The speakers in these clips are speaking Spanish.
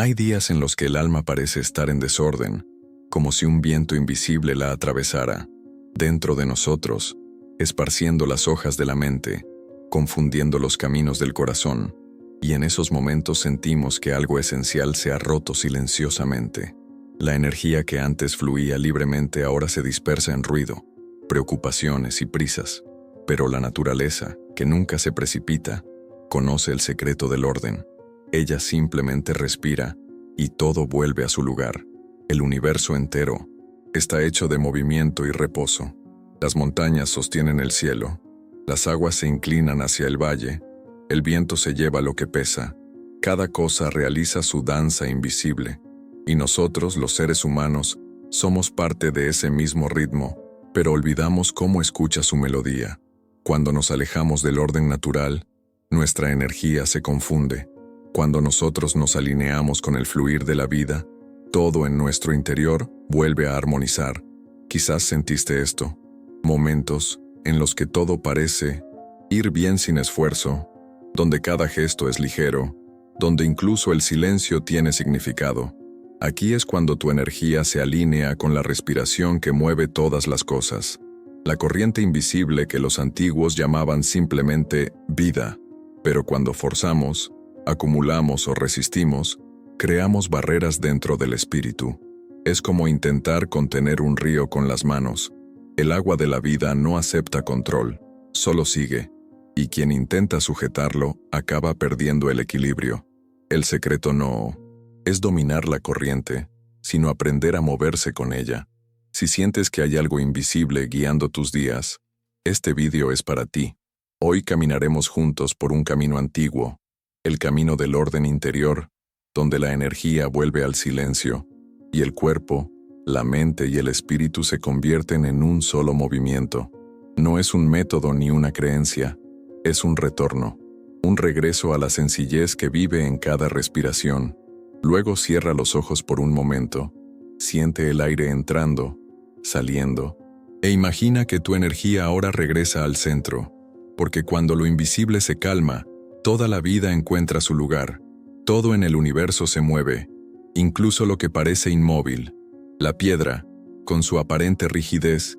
Hay días en los que el alma parece estar en desorden, como si un viento invisible la atravesara, dentro de nosotros, esparciendo las hojas de la mente, confundiendo los caminos del corazón, y en esos momentos sentimos que algo esencial se ha roto silenciosamente. La energía que antes fluía libremente ahora se dispersa en ruido, preocupaciones y prisas, pero la naturaleza, que nunca se precipita, conoce el secreto del orden. Ella simplemente respira y todo vuelve a su lugar. El universo entero está hecho de movimiento y reposo. Las montañas sostienen el cielo, las aguas se inclinan hacia el valle, el viento se lleva lo que pesa, cada cosa realiza su danza invisible, y nosotros, los seres humanos, somos parte de ese mismo ritmo, pero olvidamos cómo escucha su melodía. Cuando nos alejamos del orden natural, nuestra energía se confunde. Cuando nosotros nos alineamos con el fluir de la vida, todo en nuestro interior vuelve a armonizar. Quizás sentiste esto, momentos en los que todo parece ir bien sin esfuerzo, donde cada gesto es ligero, donde incluso el silencio tiene significado. Aquí es cuando tu energía se alinea con la respiración que mueve todas las cosas, la corriente invisible que los antiguos llamaban simplemente vida, pero cuando forzamos, acumulamos o resistimos, creamos barreras dentro del espíritu. Es como intentar contener un río con las manos. El agua de la vida no acepta control, solo sigue, y quien intenta sujetarlo acaba perdiendo el equilibrio. El secreto no es dominar la corriente, sino aprender a moverse con ella. Si sientes que hay algo invisible guiando tus días, este vídeo es para ti. Hoy caminaremos juntos por un camino antiguo, el camino del orden interior, donde la energía vuelve al silencio, y el cuerpo, la mente y el espíritu se convierten en un solo movimiento. No es un método ni una creencia, es un retorno, un regreso a la sencillez que vive en cada respiración. Luego cierra los ojos por un momento, siente el aire entrando, saliendo, e imagina que tu energía ahora regresa al centro, porque cuando lo invisible se calma, toda la vida encuentra su lugar. Todo en el universo se mueve, incluso lo que parece inmóvil. La piedra, con su aparente rigidez,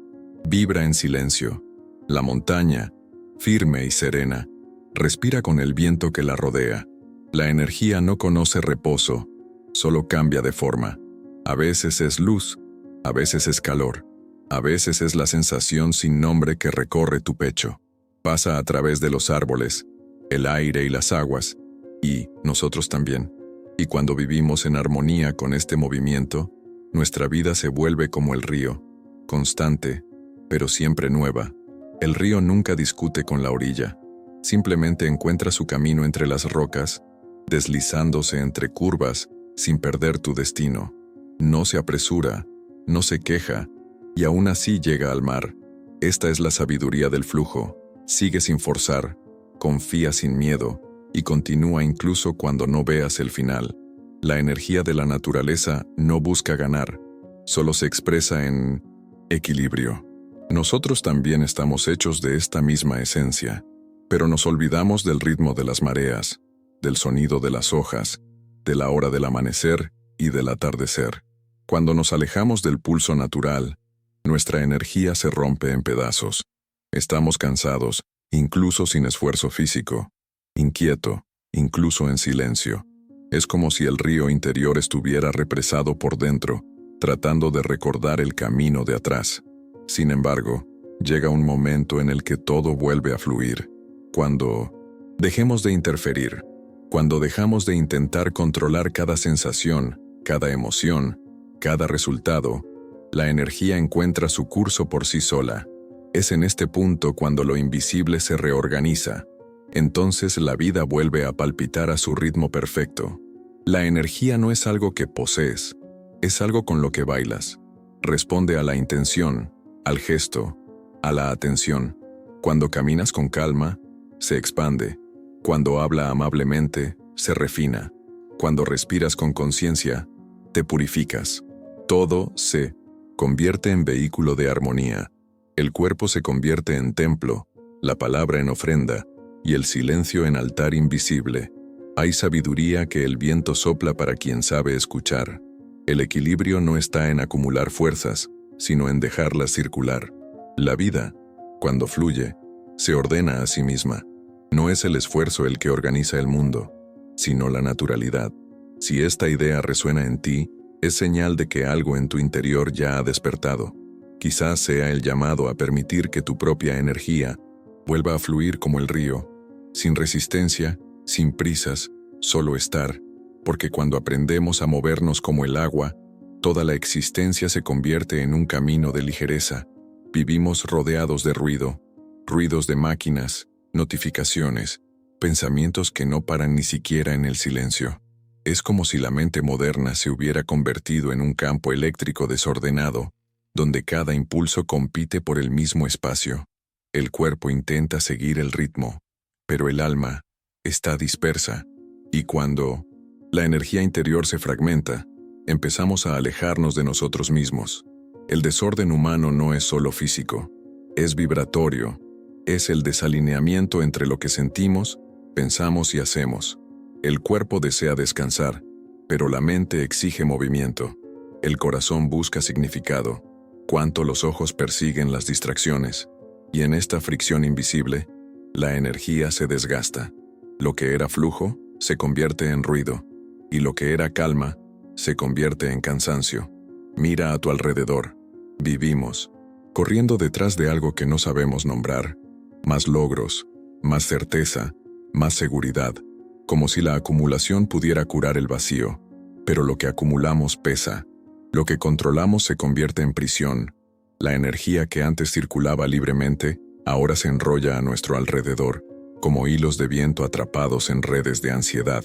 vibra en silencio. La montaña, firme y serena, respira con el viento que la rodea. La energía no conoce reposo, solo cambia de forma. A veces es luz, a veces es calor, a veces es la sensación sin nombre que recorre tu pecho. Pasa a través de los árboles, el aire y las aguas, y nosotros también. Y cuando vivimos en armonía con este movimiento, nuestra vida se vuelve como el río, constante, pero siempre nueva. El río nunca discute con la orilla, simplemente encuentra su camino entre las rocas, deslizándose entre curvas sin perder tu destino. No se apresura, no se queja, y aún así llega al mar. Esta es la sabiduría del flujo. Sigue sin forzar, confía sin miedo, y continúa incluso cuando no veas el final. La energía de la naturaleza no busca ganar, solo se expresa en equilibrio. Nosotros también estamos hechos de esta misma esencia, pero nos olvidamos del ritmo de las mareas, del sonido de las hojas, de la hora del amanecer y del atardecer. Cuando nos alejamos del pulso natural, nuestra energía se rompe en pedazos. Estamos cansados, incluso sin esfuerzo físico, inquieto, incluso en silencio. Es como si el río interior estuviera represado por dentro, tratando de recordar el camino de atrás. Sin embargo, llega un momento en el que todo vuelve a fluir. Cuando dejemos de interferir, cuando dejamos de intentar controlar cada sensación, cada emoción, cada resultado, la energía encuentra su curso por sí sola. Es en este punto cuando lo invisible se reorganiza. Entonces la vida vuelve a palpitar a su ritmo perfecto. La energía no es algo que posees, es algo con lo que bailas. Responde a la intención, al gesto, a la atención. Cuando caminas con calma, se expande. Cuando habla amablemente, se refina. Cuando respiras con conciencia, te purificas. Todo se convierte en vehículo de armonía. El cuerpo se convierte en templo, la palabra en ofrenda, y el silencio en altar invisible. Hay sabiduría que el viento sopla para quien sabe escuchar. El equilibrio no está en acumular fuerzas, sino en dejarlas circular. La vida, cuando fluye, se ordena a sí misma. No es el esfuerzo el que organiza el mundo, sino la naturalidad. Si esta idea resuena en ti, es señal de que algo en tu interior ya ha despertado. Quizás sea el llamado a permitir que tu propia energía vuelva a fluir como el río, sin resistencia, sin prisas, solo estar, porque cuando aprendemos a movernos como el agua, toda la existencia se convierte en un camino de ligereza. Vivimos rodeados de ruidos de máquinas, notificaciones, pensamientos que no paran ni siquiera en el silencio. Es como si la mente moderna se hubiera convertido en un campo eléctrico desordenado, donde cada impulso compite por el mismo espacio. El cuerpo intenta seguir el ritmo, pero el alma está dispersa, y cuando la energía interior se fragmenta, empezamos a alejarnos de nosotros mismos. El desorden humano no es solo físico, es vibratorio, es el desalineamiento entre lo que sentimos, pensamos y hacemos. El cuerpo desea descansar, pero la mente exige movimiento. El corazón busca significado, cuanto los ojos persiguen las distracciones, y en esta fricción invisible, la energía se desgasta. Lo que era flujo se convierte en ruido, y lo que era calma se convierte en cansancio. Mira a tu alrededor. Vivimos, corriendo detrás de algo que no sabemos nombrar. Más logros, más certeza, más seguridad, como si la acumulación pudiera curar el vacío. Pero lo que acumulamos pesa. Lo que controlamos se convierte en prisión. La energía que antes circulaba libremente, ahora se enrolla a nuestro alrededor, como hilos de viento atrapados en redes de ansiedad.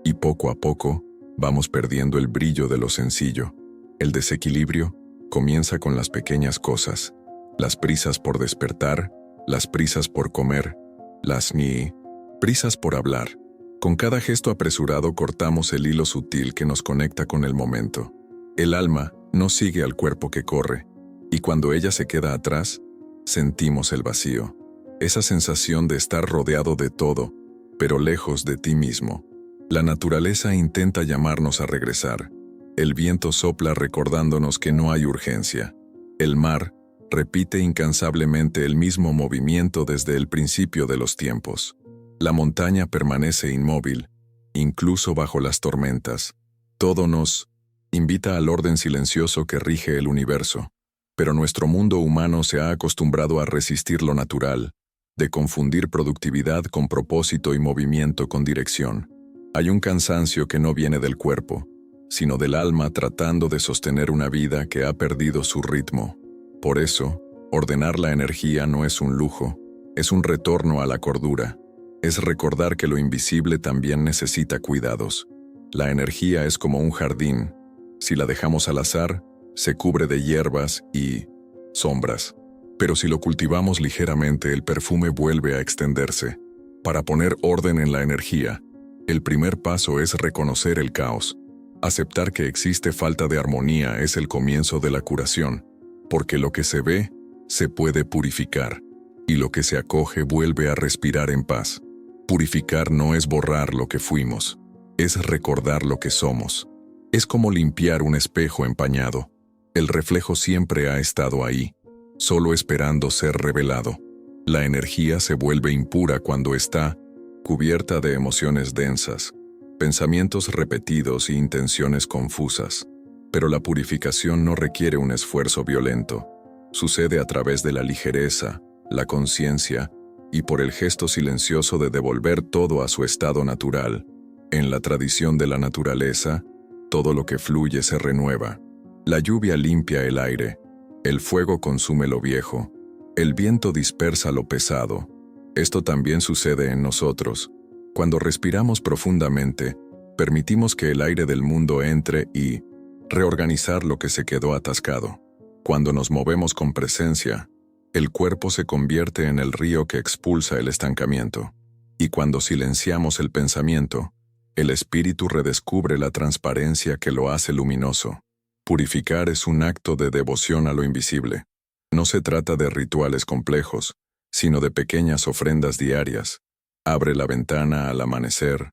Y poco a poco, vamos perdiendo el brillo de lo sencillo. El desequilibrio comienza con las pequeñas cosas, las prisas por despertar, las prisas por comer, las prisas por hablar. Con cada gesto apresurado cortamos el hilo sutil que nos conecta con el momento. El alma no sigue al cuerpo que corre, y cuando ella se queda atrás, sentimos el vacío. Esa sensación de estar rodeado de todo, pero lejos de ti mismo. La naturaleza intenta llamarnos a regresar. El viento sopla recordándonos que no hay urgencia. El mar repite incansablemente el mismo movimiento desde el principio de los tiempos. La montaña permanece inmóvil, incluso bajo las tormentas. Todo nos invita al orden silencioso que rige el universo. Pero nuestro mundo humano se ha acostumbrado a resistir lo natural, de confundir productividad con propósito y movimiento con dirección. Hay un cansancio que no viene del cuerpo, sino del alma tratando de sostener una vida que ha perdido su ritmo. Por eso, ordenar la energía no es un lujo, es un retorno a la cordura. Es recordar que lo invisible también necesita cuidados. La energía es como un jardín. Si la dejamos al azar, se cubre de hierbas y sombras. Pero si lo cultivamos ligeramente, el perfume vuelve a extenderse. Para poner orden en la energía, el primer paso es reconocer el caos. Aceptar que existe falta de armonía es el comienzo de la curación, porque lo que se ve, se puede purificar, y lo que se acoge vuelve a respirar en paz. Purificar no es borrar lo que fuimos, es recordar lo que somos. Es como limpiar un espejo empañado. El reflejo siempre ha estado ahí, solo esperando ser revelado. La energía se vuelve impura cuando está cubierta de emociones densas, pensamientos repetidos e intenciones confusas. Pero la purificación no requiere un esfuerzo violento. Sucede a través de la ligereza, la conciencia y por el gesto silencioso de devolver todo a su estado natural. En la tradición de la naturaleza, todo lo que fluye se renueva. La lluvia limpia el aire, el fuego consume lo viejo, el viento dispersa lo pesado. Esto también sucede en nosotros. Cuando respiramos profundamente, permitimos que el aire del mundo entre y reorganizar lo que se quedó atascado. Cuando nos movemos con presencia, el cuerpo se convierte en el río que expulsa el estancamiento. Y cuando silenciamos el pensamiento, el espíritu redescubre la transparencia que lo hace luminoso. Purificar es un acto de devoción a lo invisible. No se trata de rituales complejos, sino de pequeñas ofrendas diarias. Abre la ventana al amanecer,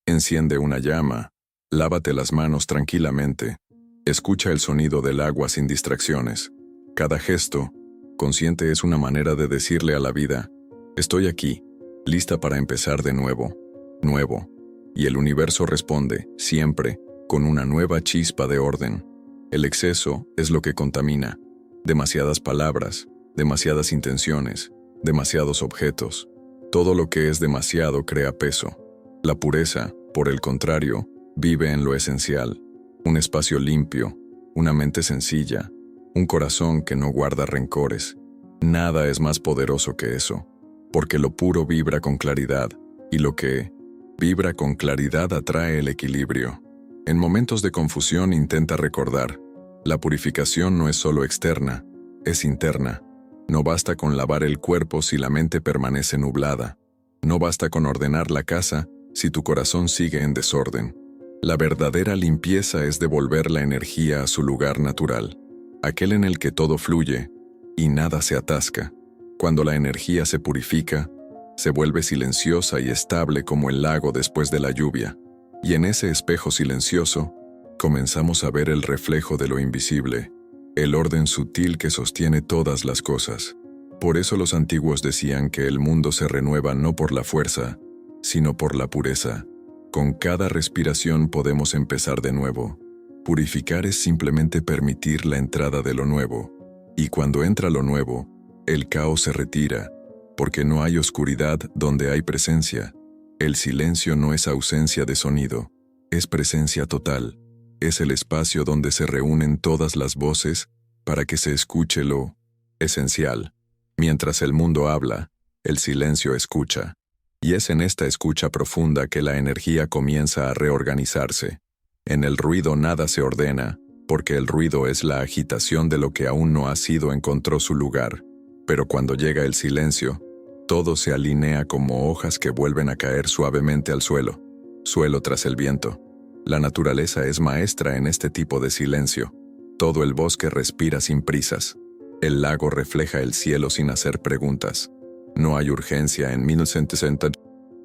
Enciende una llama, lávate las manos tranquilamente, escucha el sonido del agua sin distracciones. Cada gesto, consciente, es una manera de decirle a la vida, estoy aquí, lista para empezar de nuevo, nuevo. Y el universo responde, siempre, con una nueva chispa de orden. El exceso es lo que contamina. Demasiadas palabras, demasiadas intenciones, demasiados objetos. Todo lo que es demasiado crea peso. La pureza, por el contrario, vive en lo esencial. Un espacio limpio, una mente sencilla, un corazón que no guarda rencores. Nada es más poderoso que eso, porque lo puro vibra con claridad, y lo que vibra con claridad atrae el equilibrio. En momentos de confusión intenta recordar, la purificación no es solo externa, es interna. No basta con lavar el cuerpo si la mente permanece nublada. No basta con ordenar la casa si tu corazón sigue en desorden. La verdadera limpieza es devolver la energía a su lugar natural, aquel en el que todo fluye y nada se atasca. Cuando la energía se purifica, se vuelve silenciosa y estable como el lago después de la lluvia. Y en ese espejo silencioso, comenzamos a ver el reflejo de lo invisible, el orden sutil que sostiene todas las cosas. Por eso los antiguos decían que el mundo se renueva no por la fuerza, sino por la pureza. Con cada respiración podemos empezar de nuevo. Purificar es simplemente permitir la entrada de lo nuevo. Y cuando entra lo nuevo, el caos se retira, porque no hay oscuridad donde hay presencia. El silencio no es ausencia de sonido, es presencia total. Es el espacio donde se reúnen todas las voces para que se escuche lo esencial. Mientras el mundo habla, el silencio escucha. Y es en esta escucha profunda que la energía comienza a reorganizarse. En el ruido nada se ordena, porque el ruido es la agitación de lo que aún no ha sido encontró su lugar. Pero cuando llega el silencio, todo se alinea como hojas que vuelven a caer suavemente al suelo, suelo tras el viento. La naturaleza es maestra en este tipo de silencio. Todo el bosque respira sin prisas. El lago refleja el cielo sin hacer preguntas. No hay urgencia en 1960.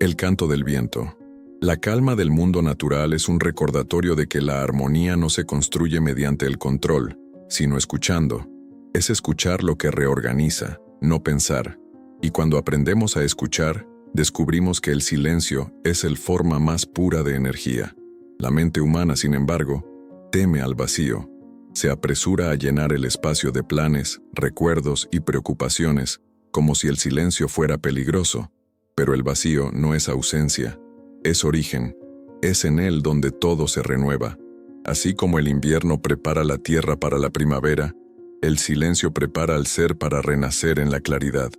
El canto del viento. La calma del mundo natural es un recordatorio de que la armonía no se construye mediante el control, sino escuchando. Es escuchar lo que reorganiza, no pensar. Y cuando aprendemos a escuchar, descubrimos que el silencio es la forma más pura de energía. La mente humana, sin embargo, teme al vacío. Se apresura a llenar el espacio de planes, recuerdos y preocupaciones, como si el silencio fuera peligroso. Pero el vacío no es ausencia, es origen. Es en él donde todo se renueva. Así como el invierno prepara la tierra para la primavera, el silencio prepara al ser para renacer en la claridad.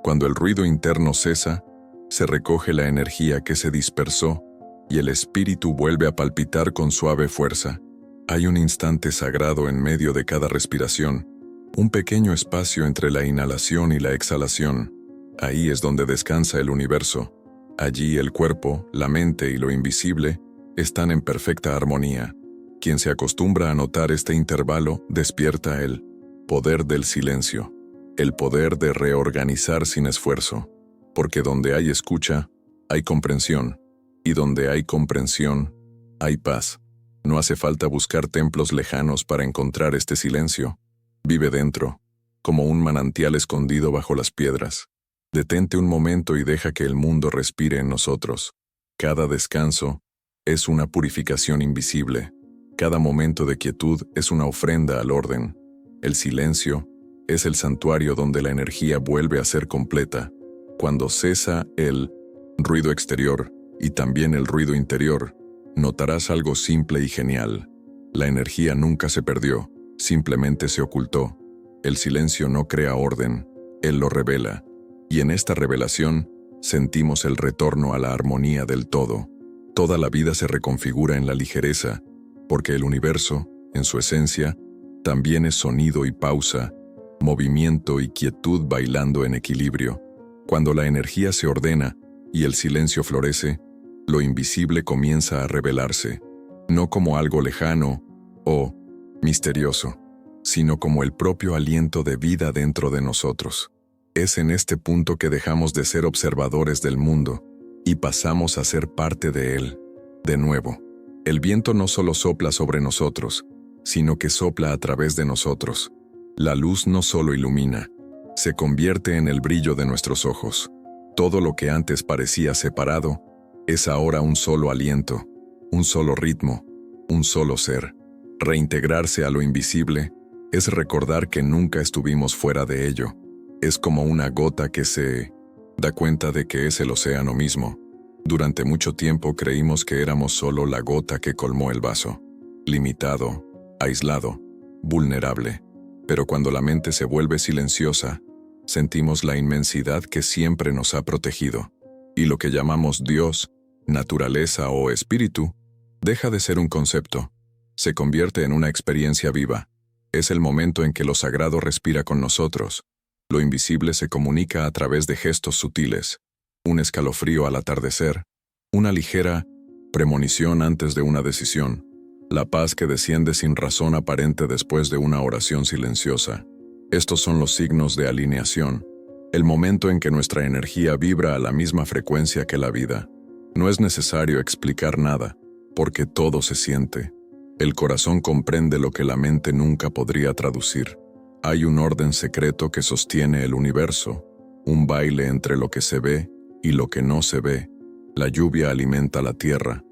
Cuando el ruido interno cesa, se recoge la energía que se dispersó y el espíritu vuelve a palpitar con suave fuerza. Hay un instante sagrado en medio de cada respiración, un pequeño espacio entre la inhalación y la exhalación. Ahí es donde descansa el universo. Allí el cuerpo, la mente y lo invisible están en perfecta armonía. Quien se acostumbra a notar este intervalo despierta el poder del silencio, el poder de reorganizar sin esfuerzo. Porque donde hay escucha, hay comprensión. Y donde hay comprensión, hay paz. No hace falta buscar templos lejanos para encontrar este silencio. Vive dentro, como un manantial escondido bajo las piedras. Detente un momento y deja que el mundo respire en nosotros. Cada descanso es una purificación invisible. Cada momento de quietud es una ofrenda al orden. El silencio es el santuario donde la energía vuelve a ser completa. Cuando cesa el ruido exterior y también el ruido interior, notarás algo simple y genial. La energía nunca se perdió, simplemente se ocultó. El silencio no crea orden, él lo revela. Y en esta revelación, sentimos el retorno a la armonía del todo. Toda la vida se reconfigura en la ligereza, porque el universo, en su esencia, también es sonido y pausa, movimiento y quietud bailando en equilibrio. Cuando la energía se ordena y el silencio florece, lo invisible comienza a revelarse, no como algo lejano o misterioso, sino como el propio aliento de vida dentro de nosotros. Es en este punto que dejamos de ser observadores del mundo y pasamos a ser parte de él. De nuevo, el viento no solo sopla sobre nosotros, sino que sopla a través de nosotros. La luz no solo ilumina, se convierte en el brillo de nuestros ojos. Todo lo que antes parecía separado, es ahora un solo aliento, un solo ritmo, un solo ser. Reintegrarse a lo invisible es recordar que nunca estuvimos fuera de ello. Es como una gota que se da cuenta de que es el océano mismo. Durante mucho tiempo creímos que éramos solo la gota que colmó el vaso. Limitado, aislado, vulnerable. Pero cuando la mente se vuelve silenciosa, sentimos la inmensidad que siempre nos ha protegido. Y lo que llamamos Dios, naturaleza o espíritu, deja de ser un concepto. Se convierte en una experiencia viva. Es el momento en que lo sagrado respira con nosotros. Lo invisible se comunica a través de gestos sutiles. Un escalofrío al atardecer, una ligera premonición antes de una decisión, la paz que desciende sin razón aparente después de una oración silenciosa. Estos son los signos de alineación, el momento en que nuestra energía vibra a la misma frecuencia que la vida. No es necesario explicar nada, porque todo se siente. El corazón comprende lo que la mente nunca podría traducir. Hay un orden secreto que sostiene el universo, un baile entre lo que se ve y lo que no se ve. La lluvia alimenta la tierra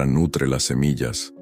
nutre las semillas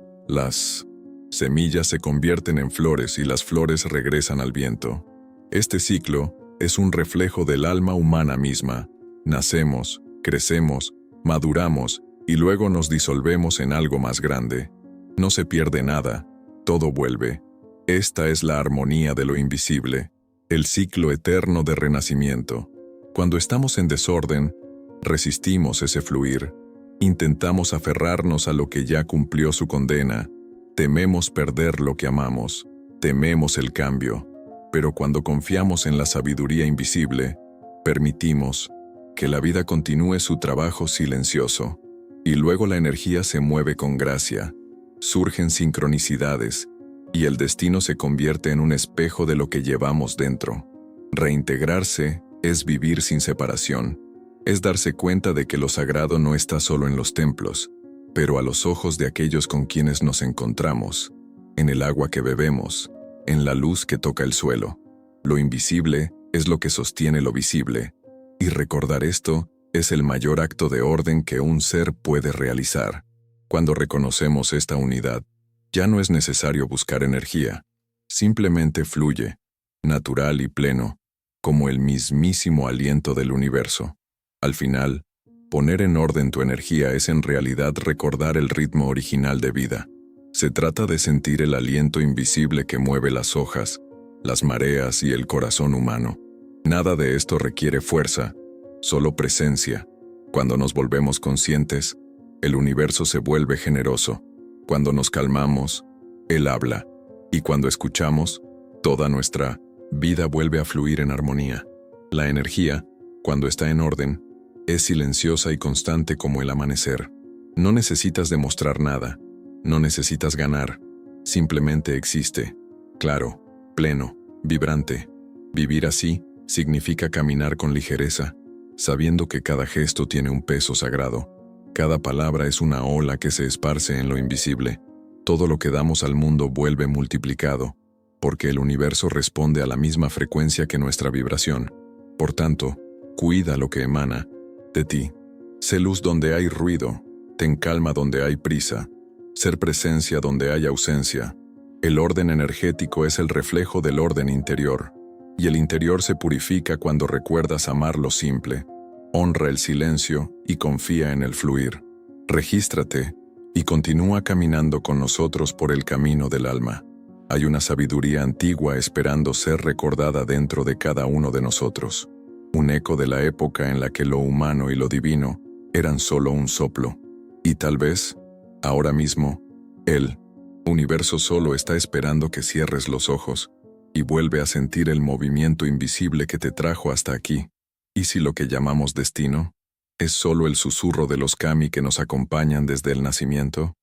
se convierten en flores y las flores regresan al viento. Este ciclo es un reflejo del alma humana misma. Nacemos, crecemos, maduramos y luego nos disolvemos en algo más grande. No se pierde nada, todo vuelve. Esta es la armonía de lo invisible, el ciclo eterno de renacimiento. Cuando estamos en desorden, resistimos ese fluir. Intentamos aferrarnos a lo que ya cumplió su condena. Tememos perder lo que amamos. Tememos el cambio. Pero cuando confiamos en la sabiduría invisible, permitimos que la vida continúe su trabajo silencioso. Y luego la energía se mueve con gracia. Surgen sincronicidades, y el destino se convierte en un espejo de lo que llevamos dentro. Reintegrarse es vivir sin separación. Es darse cuenta de que lo sagrado no está solo en los templos, pero a los ojos de aquellos con quienes nos encontramos, en el agua que bebemos, en la luz que toca el suelo. Lo invisible es lo que sostiene lo visible, y recordar esto es el mayor acto de orden que un ser puede realizar. Cuando reconocemos esta unidad, ya no es necesario buscar energía, simplemente fluye, natural y pleno, como el mismísimo aliento del universo. Al final, poner en orden tu energía es en realidad recordar el ritmo original de vida. Se trata de sentir el aliento invisible que mueve las hojas, las mareas y el corazón humano. Nada de esto requiere fuerza, solo presencia. Cuando nos volvemos conscientes, el universo se vuelve generoso. Cuando nos calmamos, Él habla. Y cuando escuchamos, toda nuestra vida vuelve a fluir en armonía. La energía, cuando está en orden, es silenciosa y constante como el amanecer. No necesitas demostrar nada, no necesitas ganar, simplemente existe, claro, pleno, vibrante. Vivir así significa caminar con ligereza, sabiendo que cada gesto tiene un peso sagrado. Cada palabra es una ola que se esparce en lo invisible. Todo lo que damos al mundo vuelve multiplicado, porque el universo responde a la misma frecuencia que nuestra vibración. Por tanto, cuida lo que emana de ti. Sé luz donde hay ruido, ten calma donde hay prisa, ser presencia donde hay ausencia. El orden energético es el reflejo del orden interior, y el interior se purifica cuando recuerdas amar lo simple. Honra el silencio y confía en el fluir. Regístrate y continúa caminando con nosotros por el camino del alma. Hay una sabiduría antigua esperando ser recordada dentro de cada uno de nosotros. Un eco de la época en la que lo humano y lo divino eran solo un soplo. Y tal vez, ahora mismo, el universo solo está esperando que cierres los ojos y vuelve a sentir el movimiento invisible que te trajo hasta aquí. ¿Y si lo que llamamos destino es solo el susurro de los kami que nos acompañan desde el nacimiento?